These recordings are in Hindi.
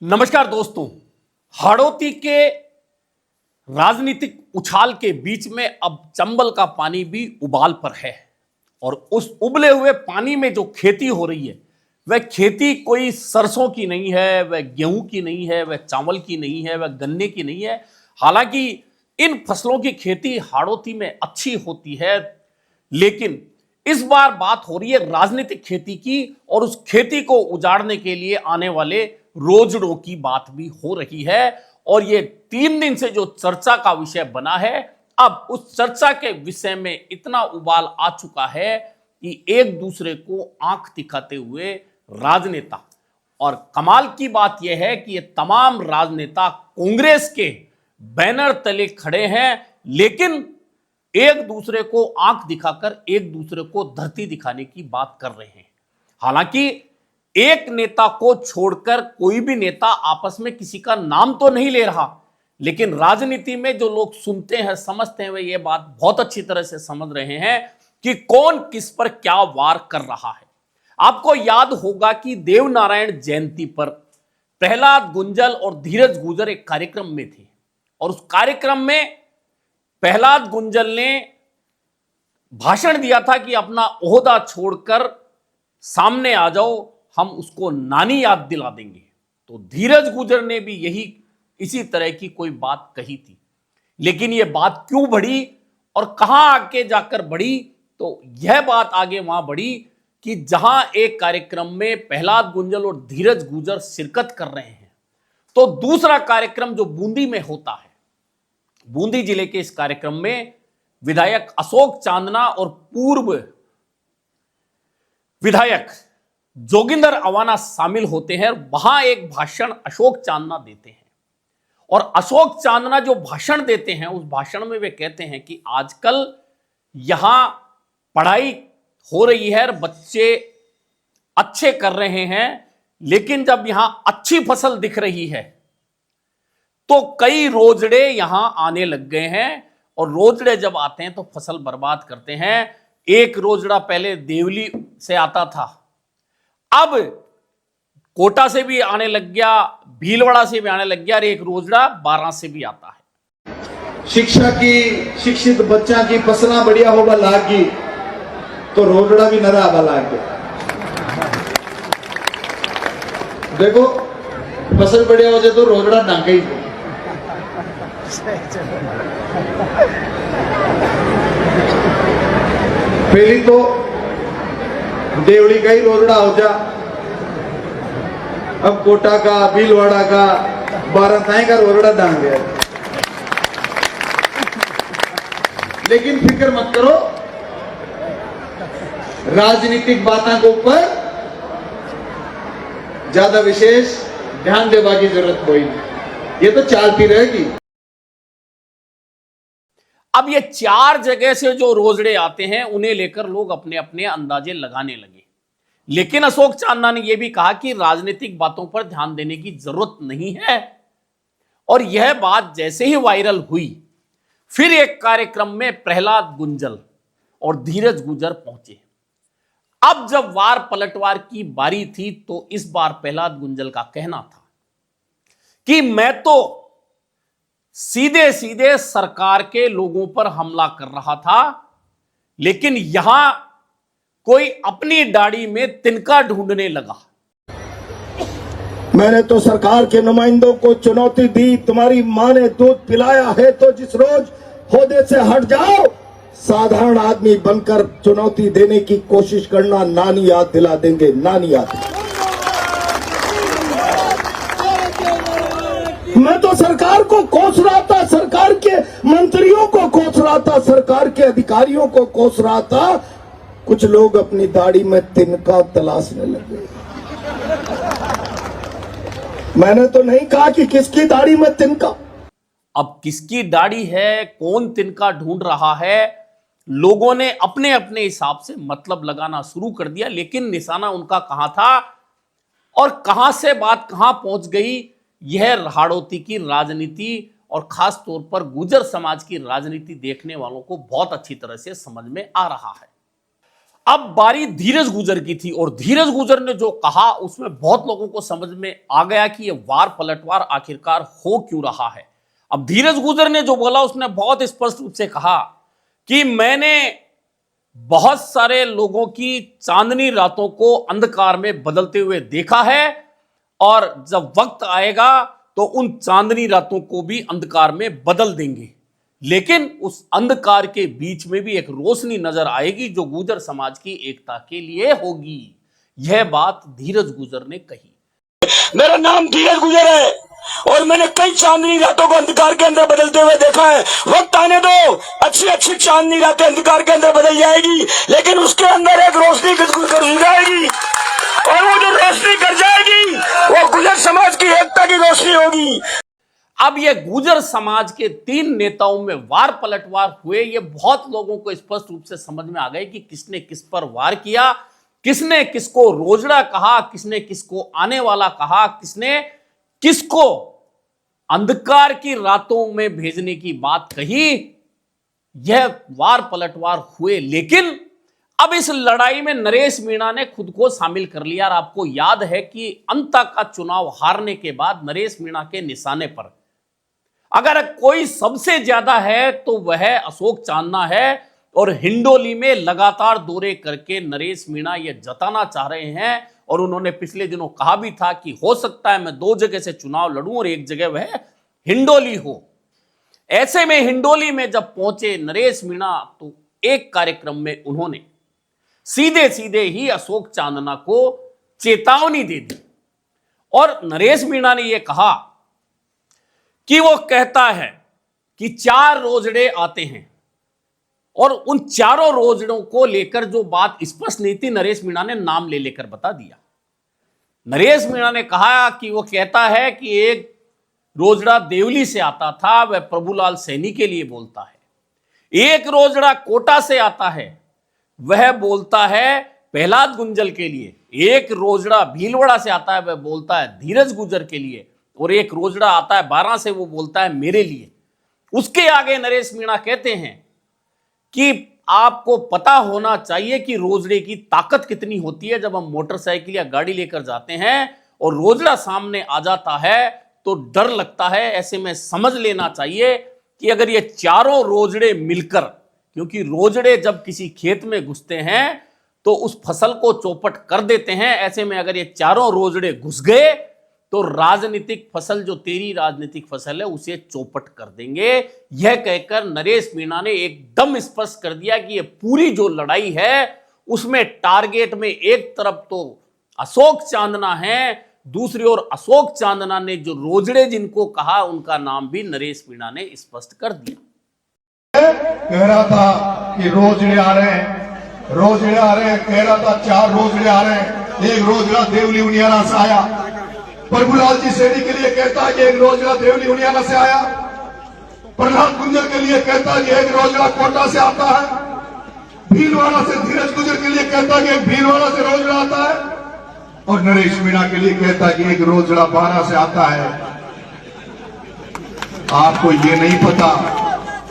नमस्कार दोस्तों। हाड़ौती के राजनीतिक उछाल के बीच में अब चंबल का पानी भी उबाल पर है और उस उबले हुए पानी में जो खेती हो रही है वह खेती कोई सरसों की नहीं है, वह गेहूं की नहीं है, वह चावल की नहीं है, वह गन्ने की नहीं है। हालांकि इन फसलों की खेती हाड़ौती में अच्छी होती है, लेकिन इस बार बात हो रही है राजनीतिक खेती की और उस खेती को उजाड़ने के लिए आने वाले रोजड़ों की बात भी हो रही है। और ये 3 दिन से जो चर्चा का विषय बना है, अब उस चर्चा के विषय में इतना उबाल आ चुका है कि एक दूसरे को आंख दिखाते हुए राजनेता, और कमाल की बात यह है कि ये तमाम राजनेता कांग्रेस के बैनर तले खड़े हैं, लेकिन एक दूसरे को आंख दिखाकर एक दूसरे को धरती दिखाने की बात कर रहे हैं। हालांकि एक नेता को छोड़कर कोई भी नेता आपस में किसी का नाम तो नहीं ले रहा, लेकिन राजनीति में जो लोग सुनते हैं, समझते हैं, वे ये बात बहुत अच्छी तरह से समझ रहे हैं कि कौन किस पर क्या वार कर रहा है। आपको याद होगा कि देवनारायण जयंती पर प्रहलाद गुंजल और धीरज गुजर एक कार्यक्रम में थे और उस कार्यक्रम में प्रहलाद गुंजल ने भाषण दिया था कि अपना ओहदा छोड़कर सामने आ जाओ, हम उसको नानी याद दिला देंगे। तो धीरज गुजर ने भी इसी तरह की कोई बात कही थी, लेकिन यह बात क्यों बढ़ी और कहां आके जाकर बढ़ी, तो यह बात आगे वहां बढ़ी कि जहां एक कार्यक्रम में प्रहलाद गुंजल और धीरज गुजर शिरकत कर रहे हैं, तो दूसरा कार्यक्रम जो बूंदी में होता है, बूंदी जिले के इस कार्यक्रम में विधायक अशोक चांदना और पूर्व विधायक जोगिंदर अवाना शामिल होते हैं। वहां एक भाषण अशोक चांदना देते हैं और अशोक चांदना जो भाषण देते हैं, उस भाषण में वे कहते हैं कि आजकल यहां पढ़ाई हो रही है, बच्चे अच्छे कर रहे हैं, लेकिन जब यहां अच्छी फसल दिख रही है तो कई रोजड़े यहां आने लग गए हैं और रोजड़े जब आते हैं तो फसल बर्बाद करते हैं। एक रोजड़ा पहले देवली से आता था, अब कोटा से भी आने लग गया, भीलवाड़ा से भी आने लग गया और एक रोजड़ा 12 से भी आता है। शिक्षा की शिक्षित बच्चा की फसला बढ़िया होगा लागी तो रोजड़ा भी नरा आवा लाग गया। देखो फसल बढ़िया हो जाए तो रोजड़ा डांगे ही। पहली तो देवली का ही रोजड़ा हो जा, अब कोटा का, भीलवाड़ा का, 12 का रोजड़ा डांग गया। लेकिन फिक्र मत करो, राजनीतिक बातों के ऊपर ज्यादा विशेष ध्यान देने की जरूरत कोई नहीं, ये तो चलती रहेगी। अब ये 4 जगह से जो रोजड़े आते हैं उन्हें लेकर लोग अपने अपने अंदाजे लगाने लगे, लेकिन अशोक चांदना ने यह भी कहा कि राजनीतिक बातों पर ध्यान देने की जरूरत नहीं है। और यह बात जैसे ही वायरल हुई, फिर एक कार्यक्रम में प्रहलाद गुंजल और धीरज गुजर पहुंचे। अब जब वार पलटवार की बारी थी तो इस बार प्रहलाद गुंजल का कहना था कि मैं तो सीधे सीधे सरकार के लोगों पर हमला कर रहा था, लेकिन यहां कोई अपनी दाढ़ी में तिनका ढूंढने लगा। मैंने तो सरकार के नुमाइंदों को चुनौती दी, तुम्हारी मां ने दूध पिलाया है तो जिस रोज ओहदे से हट जाओ, साधारण आदमी बनकर चुनौती देने की कोशिश करना, नानी याद दिला देंगे, नानी याद। मैं तो सरकार को कोस रहा था, सरकार के मंत्रियों को कोस रहा था, सरकार के अधिकारियों को कोस रहा था। कुछ लोग अपनी दाढ़ी में तिनका तलाशने लगे। मैंने तो नहीं कहा कि किसकी दाढ़ी में तिनका। अब किसकी दाढ़ी है, कौन तिनका ढूंढ रहा है, लोगों ने अपने अपने हिसाब से मतलब लगाना शुरू कर दिया, लेकिन निशाना उनका कहां था और कहां से बात कहां पहुंच गई, यह हाड़ौती की राजनीति और खास तौर पर गुर्जर समाज की राजनीति देखने वालों को बहुत अच्छी तरह से समझ में आ रहा है। अब बारी धीरज गुजर की थी और धीरज गुजर ने जो कहा उसमें बहुत लोगों को समझ में आ गया कि यह वार पलटवार आखिरकार हो क्यों रहा है। अब धीरज गुजर ने जो बोला उसने बहुत स्पष्ट रूप से कहा कि मैंने बहुत सारे लोगों की चांदनी रातों को अंधकार में बदलते हुए देखा है और जब वक्त आएगा तो उन चांदनी रातों को भी अंधकार में बदल देंगे, लेकिन उस अंधकार के बीच में भी एक रोशनी नजर आएगी जो गुजर समाज की एकता के लिए होगी। यह बात धीरज गुजर ने कही। मेरा नाम धीरज गुजर है और मैंने कई चांदनी रातों को अंधकार के अंदर बदलते हुए देखा है। वक्त आने दो, अच्छी अच्छी चांदनी रातें अंधकार के अंदर बदल जाएगी, लेकिन उसके अंदर एक रोशनी कर जाएगी और वो जो रोशनी कर जाएगी वो गुजर समाज की एकता की रोशनी होगी। अब ये गुजर समाज के 3 नेताओं में वार पलटवार हुए। ये बहुत लोगों को स्पष्ट रूप से समझ में आ गए कि किसने किस पर वार किया, किसने किसको रोजड़ा कहा, किसने किसको आने वाला कहा, किसने किसको अंधकार की रातों में भेजने की बात कही। यह वार पलटवार हुए, लेकिन अब इस लड़ाई में नरेश मीणा ने खुद को शामिल कर लिया। और आपको याद है कि अंत का चुनाव हारने के बाद नरेश मीणा के निशाने पर अगर कोई सबसे ज्यादा है तो वह अशोक चांदना है और हिंडोली में लगातार दौरे करके नरेश मीणा यह जताना चाह रहे हैं और उन्होंने पिछले दिनों कहा भी था कि हो सकता है मैं 2 जगह से चुनाव लड़ूं और एक जगह वह हिंडोली हो। ऐसे में हिंडोली में जब पहुंचे नरेश मीणा तो एक कार्यक्रम में उन्होंने सीधे सीधे ही अशोक चांदना को चेतावनी दे दी और नरेश मीणा ने यह कहा कि वो कहता है कि 4 रोजड़े आते हैं और उन चारों रोजड़ों को लेकर जो बात स्पष्ट नहीं थी नरेश मीणा ने नाम ले लेकर बता दिया। नरेश मीणा ने कहा कि वो कहता है कि एक रोजड़ा देवली से आता था, वह प्रभुलाल सैनी के लिए बोलता है। एक रोजड़ा कोटा से आता है, वह बोलता है प्रहलाद गुंजल के लिए। एक रोजड़ा भीलवाड़ा से आता है, वह बोलता है धीरज गुजर के लिए। और एक रोजड़ा आता है 12 से, वो बोलता है मेरे लिए। उसके आगे नरेश मीणा कहते हैं कि आपको पता होना चाहिए कि रोजड़े की ताकत कितनी होती है। जब हम मोटरसाइकिल या गाड़ी लेकर जाते हैं और रोजड़ा सामने आ जाता है तो डर लगता है। ऐसे में समझ लेना चाहिए कि अगर ये चारों रोजड़े मिलकर, क्योंकि रोजड़े जब किसी खेत में घुसते हैं तो उस फसल को चौपट कर देते हैं, ऐसे में अगर ये चारों रोजड़े घुस गए तो राजनीतिक फसल, जो तेरी राजनीतिक फसल है, उसे चौपट कर देंगे। यह कहकर नरेश मीणा ने एकदम स्पष्ट कर दिया कि यह पूरी जो लड़ाई है उसमें टारगेट में एक तरफ तो अशोक चांदना है, दूसरी ओर अशोक चांदना ने जो रोजड़े जिनको कहा उनका नाम भी नरेश मीणा ने स्पष्ट कर दिया। कह रहा था कि रोजड़े आ रहे हैं, रोजड़े आ रहे हैं, कह रहा था 4 रोजड़े आ रहे हैं। एक रोजड़ा देवली उनियारा से आया, प्रभुलाल जी सैनी के लिए कहता है कि एक रोजड़ा देवली उनियारा से आया। प्रहलाद गुंजर के लिए कहता है कि एक रोजड़ा कोटा से आता है। भीलवाड़ा से धीरज गुजर के लिए कहता है कि एक भीलवाड़ा से रोजड़ा आता है। और नरेश मीणा के लिए कहता है कि एक रोजड़ा 12 से आता है। आपको ये नहीं पता,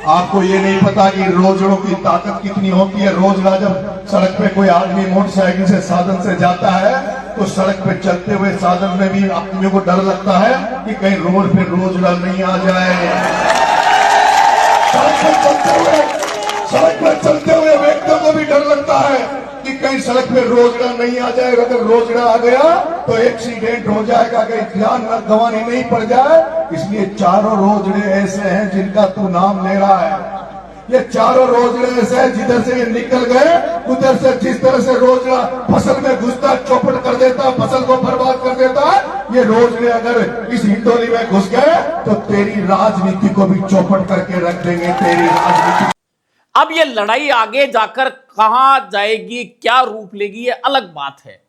आपको ये नहीं पता कि रोजड़ों की ताकत कितनी होती है। रोजड़ा जब सड़क पे कोई आदमी मोटरसाइकिल से साधन से जाता है तो सड़क पे चलते हुए साधन में भी आदमियों को डर लगता है कि कहीं रोड पे रोजड़ा नहीं आ जाए। सड़क पे चलते हुए व्यक्तियों को भी डर लगता है कि कहीं सड़क पे रोजड़ा नहीं आ जाएगा। अगर रोजड़ा आ गया तो एक्सीडेंट हो जाएगा, कहीं जान न गंवानी नहीं पड़ जाए। इसलिए चारों रोजड़े ऐसे हैं जिनका तू नाम ले रहा है। ये चारों रोजड़े ऐसे हैं जिधर से ये निकल गए उधर से जिस तरह से रोजड़ा फसल में घुसता चौपट कर देता, फसल को बर्बाद कर देता है, ये रोजड़े अगर इस हिंडोली में घुस गए तो तेरी राजनीति को भी चौपट करके रख देंगे। तेरी राजनीति अब ये लड़ाई आगे जाकर कहां जाएगी, क्या रूप लेगी, ये अलग बात है।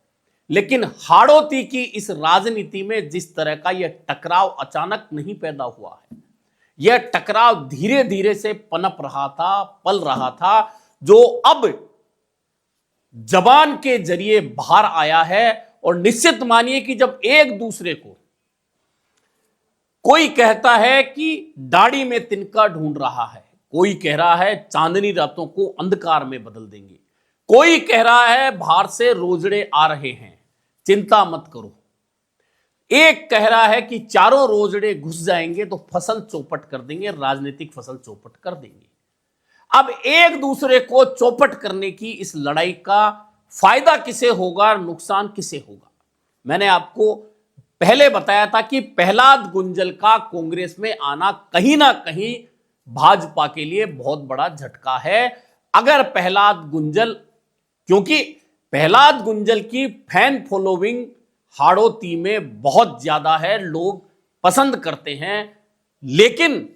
लेकिन हाड़ौती की इस राजनीति में जिस तरह का यह टकराव अचानक नहीं पैदा हुआ है, यह टकराव धीरे धीरे से पनप रहा था, पल रहा था, जो अब जबान के जरिए बाहर आया है। और निश्चित मानिए कि जब एक दूसरे को कोई कहता है कि दाढ़ी में तिनका ढूंढ रहा है, कोई कह रहा है चांदनी रातों को अंधकार में बदल देंगे, कोई कह रहा है बाहर से रोजड़े आ रहे हैं, चिंता मत करो। एक कह रहा है कि चारों रोजड़े घुस जाएंगे तो फसल चौपट कर देंगे, राजनीतिक फसल चौपट कर देंगे। अब एक दूसरे को चौपट करने की इस लड़ाई का फायदा किसे होगा, नुकसान किसे होगा? मैंने आपको पहले बताया था कि प्रहलाद गुंजल का कांग्रेस में आना कहीं ना कहीं भाजपा के लिए बहुत बड़ा झटका है। अगर प्रहलाद गुंजल, क्योंकि प्रहलाद गुंजल की फैन फॉलोइंग हाड़ौती में बहुत ज्यादा है, लोग पसंद करते हैं, लेकिन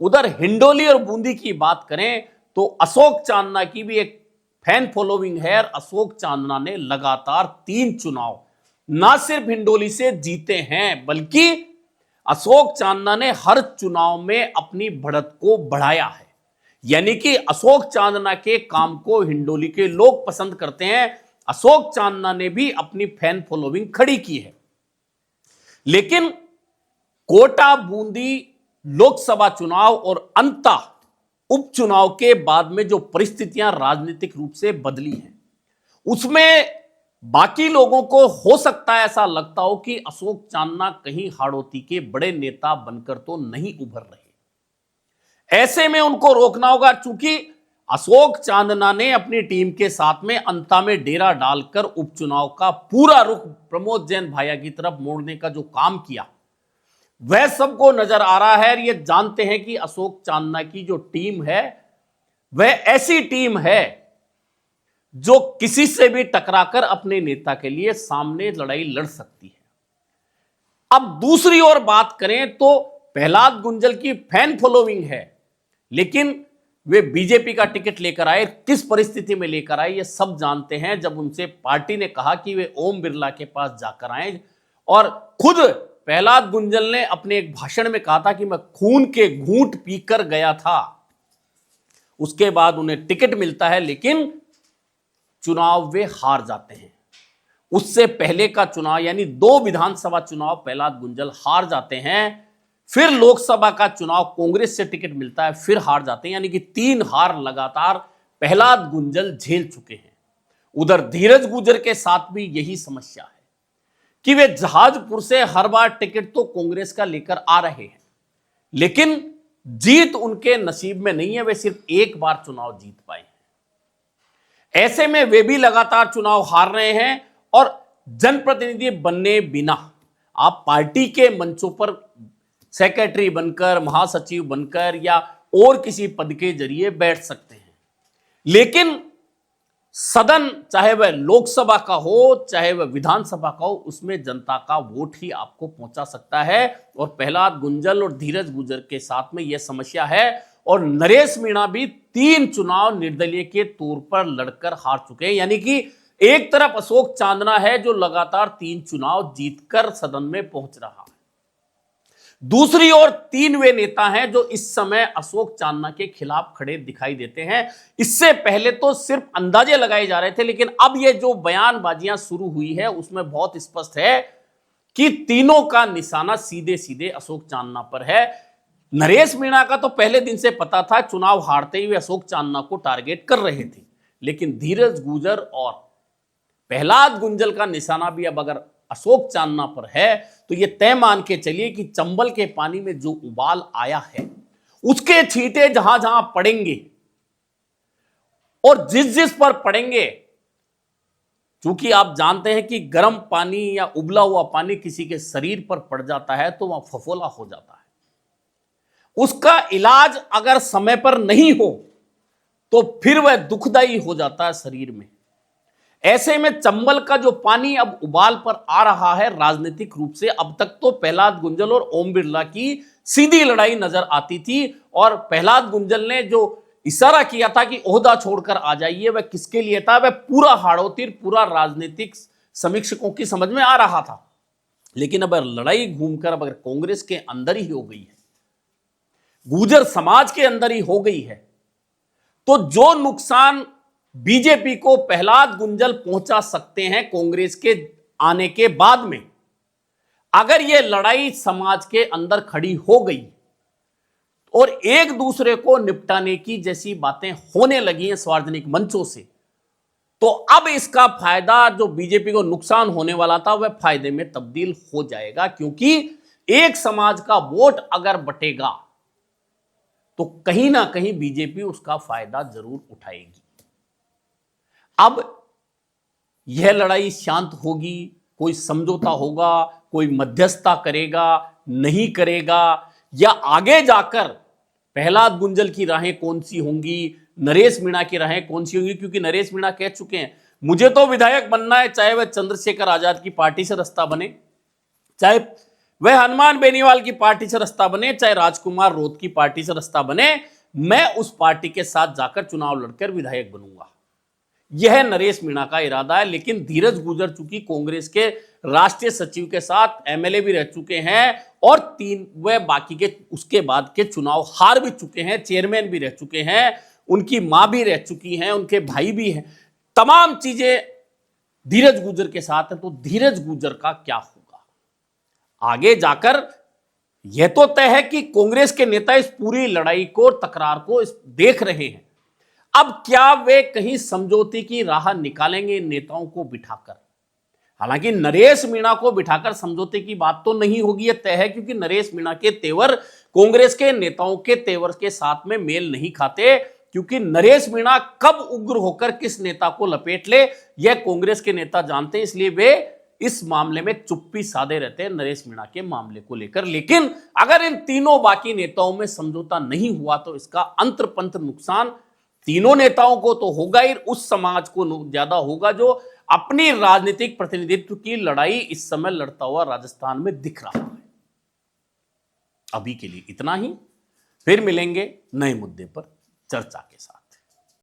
उधर हिंडोली और बूंदी की बात करें तो अशोक चांदना की भी एक फैन फॉलोइंग है। अशोक चांदना ने लगातार 3 चुनाव ना सिर्फ हिंडोली से जीते हैं, बल्कि अशोक चांदना ने हर चुनाव में अपनी बढ़त को बढ़ाया है। यानी कि अशोक चांदना के काम को हिंडोली के लोग पसंद करते हैं। अशोक चांदना ने भी अपनी फैन फॉलोइंग खड़ी की है। लेकिन कोटा बूंदी लोकसभा चुनाव और अंता उपचुनाव के बाद में जो परिस्थितियां राजनीतिक रूप से बदली हैं, उसमें बाकी लोगों को हो सकता है ऐसा लगता हो कि अशोक चांदना कहीं हाड़ौती के बड़े नेता बनकर तो नहीं उभर रहे। ऐसे में उनको रोकना होगा, चूंकि अशोक चांदना ने अपनी टीम के साथ में अंता में डेरा डालकर उपचुनाव का पूरा रुख प्रमोद जैन भाया की तरफ मोड़ने का जो काम किया, वह सबको नजर आ रहा है। ये जानते हैं कि अशोक चांदना की जो टीम है वह ऐसी टीम है जो किसी से भी टकराकर अपने नेता के लिए सामने लड़ाई लड़ सकती है। अब दूसरी ओर बात करें तो प्रहलाद गुंजल की फैन फॉलोइंग है, लेकिन वे बीजेपी का टिकट लेकर आए। किस परिस्थिति में लेकर आए ये सब जानते हैं। जब उनसे पार्टी ने कहा कि वे ओम बिरला के पास जाकर आए, और खुद प्रहलाद गुंजल ने अपने एक भाषण में कहा था कि मैं खून के घूंट पीकर गया था। उसके बाद उन्हें टिकट मिलता है, लेकिन चुनाव वे हार जाते हैं। उससे पहले का चुनाव यानी 2 विधानसभा चुनाव प्रहलाद गुंजल हार जाते हैं। फिर लोकसभा का चुनाव कांग्रेस से टिकट मिलता है, फिर हार जाते हैं। यानी कि 3 हार लगातार प्रहलाद गुंजल झेल चुके हैं। उधर धीरज गुजर के साथ भी यही समस्या है कि वे जहाजपुर से हर बार टिकट तो कांग्रेस का लेकर आ रहे हैं, लेकिन जीत उनके नसीब में नहीं है। वे सिर्फ एक बार चुनाव जीत पाए हैं। ऐसे में वे भी लगातार चुनाव हार रहे हैं, और जनप्रतिनिधि बनने बिना आप पार्टी के मंचों पर सेक्रेटरी बनकर, महासचिव बनकर या और किसी पद के जरिए बैठ सकते हैं, लेकिन सदन, चाहे वह लोकसभा का हो चाहे वह विधानसभा का हो, उसमें जनता का वोट ही आपको पहुंचा सकता है। और प्रहलाद गुंजल और धीरज गुजर के साथ में यह समस्या है। और नरेश मीणा भी 3 चुनाव निर्दलीय के तौर पर लड़कर हार चुके हैं। यानी कि एक तरफ अशोक चांदना है जो लगातार 3 चुनाव जीतकर सदन में पहुंच रहा है, दूसरी ओर 3 वे नेता हैं जो इस समय अशोक चांदना के खिलाफ खड़े दिखाई देते हैं। इससे पहले तो सिर्फ अंदाजे लगाए जा रहे थे, लेकिन अब ये जो बयानबाजियां शुरू हुई है उसमें बहुत स्पष्ट है कि तीनों का निशाना सीधे सीधे अशोक चांदना पर है। नरेश मीणा का तो पहले दिन से पता था, चुनाव हारते हुए अशोक चांदना को टारगेट कर रहे थे, लेकिन धीरज गुजर और प्रहलाद गुंजल का निशाना भी अब अगर अशोक चांदना पर है तो यह तय मान के चलिए कि चंबल के पानी में जो उबाल आया है उसके छींटे जहां जहां पड़ेंगे और जिस जिस पर पड़ेंगे, क्योंकि आप जानते हैं कि गर्म पानी या उबला हुआ पानी किसी के शरीर पर पड़ जाता है तो वह फफोला हो जाता है। उसका इलाज अगर समय पर नहीं हो तो फिर वह दुखदाई हो जाता है शरीर में। ऐसे में चंबल का जो पानी अब उबाल पर आ रहा है राजनीतिक रूप से, अब तक तो प्रहलाद गुंजल और ओम बिरला की सीधी लड़ाई नजर आती थी, और प्रहलाद गुंजल ने जो इशारा किया था कि ओहदा छोड़कर आ जाइए, वह किसके लिए था? वह पूरा हाड़ौती, पूरा राजनीतिक समीक्षकों की समझ में आ रहा था। लेकिन अब लड़ाई घूमकर अब अगर कांग्रेस के अंदर ही हो गई है, गुर्जर समाज के अंदर ही हो गई है, तो जो नुकसान बीजेपी को प्रहलाद गुंजल पहुंचा सकते हैं कांग्रेस के आने के बाद में, अगर यह लड़ाई समाज के अंदर खड़ी हो गई और एक दूसरे को निपटाने की जैसी बातें होने लगी हैं सार्वजनिक मंचों से, तो अब इसका फायदा जो बीजेपी को नुकसान होने वाला था वह फायदे में तब्दील हो जाएगा, क्योंकि एक समाज का वोट अगर बटेगा तो कहीं ना कहीं बीजेपी उसका फायदा जरूर उठाएगी। अब यह लड़ाई शांत होगी, कोई समझौता होगा, कोई मध्यस्थता करेगा, नहीं करेगा, या आगे जाकर प्रहलाद गुंजल की राहें कौन सी होंगी, नरेश मीणा की राहें कौन सी होंगी, क्योंकि नरेश मीणा कह चुके हैं मुझे तो विधायक बनना है, चाहे वह चंद्रशेखर आजाद की पार्टी से रास्ता बने, चाहे वह हनुमान बेनीवाल की पार्टी से रास्ता बने, चाहे राजकुमार रोत की पार्टी से रास्ता बने, मैं उस पार्टी के साथ जाकर चुनाव लड़कर विधायक बनूंगा। यह नरेश मीणा का इरादा है। लेकिन धीरज गुजर चुकी कांग्रेस के राष्ट्रीय सचिव के साथ एमएलए भी रह चुके हैं और वह बाकी के उसके बाद के चुनाव हार भी चुके हैं, चेयरमैन भी रह चुके हैं, उनकी मां भी रह चुकी हैं, उनके भाई भी हैं, तमाम चीजें धीरज गुजर के साथ है। तो धीरज गुजर का क्या होगा आगे जाकर, यह तो तय है कि कांग्रेस के नेता इस पूरी लड़ाई को, तकरार को देख रहे हैं। अब क्या वे कहीं समझौते की राह निकालेंगे इन नेताओं को बिठाकर? हालांकि नरेश मीणा को बिठाकर समझौते की बात तो नहीं होगी, यह तय है, क्योंकि नरेश मीणा के तेवर कांग्रेस के नेताओं के तेवर के साथ में मेल नहीं खाते, क्योंकि नरेश मीणा कब उग्र होकर किस नेता को लपेट ले यह कांग्रेस के नेता जानते हैं, इसलिए वे इस मामले में चुप्पी साधे रहते हैं नरेश मीणा के मामले को लेकर। लेकिन अगर इन तीनों बाकी नेताओं में समझौता नहीं हुआ तो इसका अंतरपंत नुकसान तीनों नेताओं को तो होगा ही, उस समाज को ज्यादा होगा जो अपनी राजनीतिक प्रतिनिधित्व की लड़ाई इस समय लड़ता हुआ राजस्थान में दिख रहा है। अभी के लिए इतना ही, फिर मिलेंगे नए मुद्दे पर चर्चा के साथ।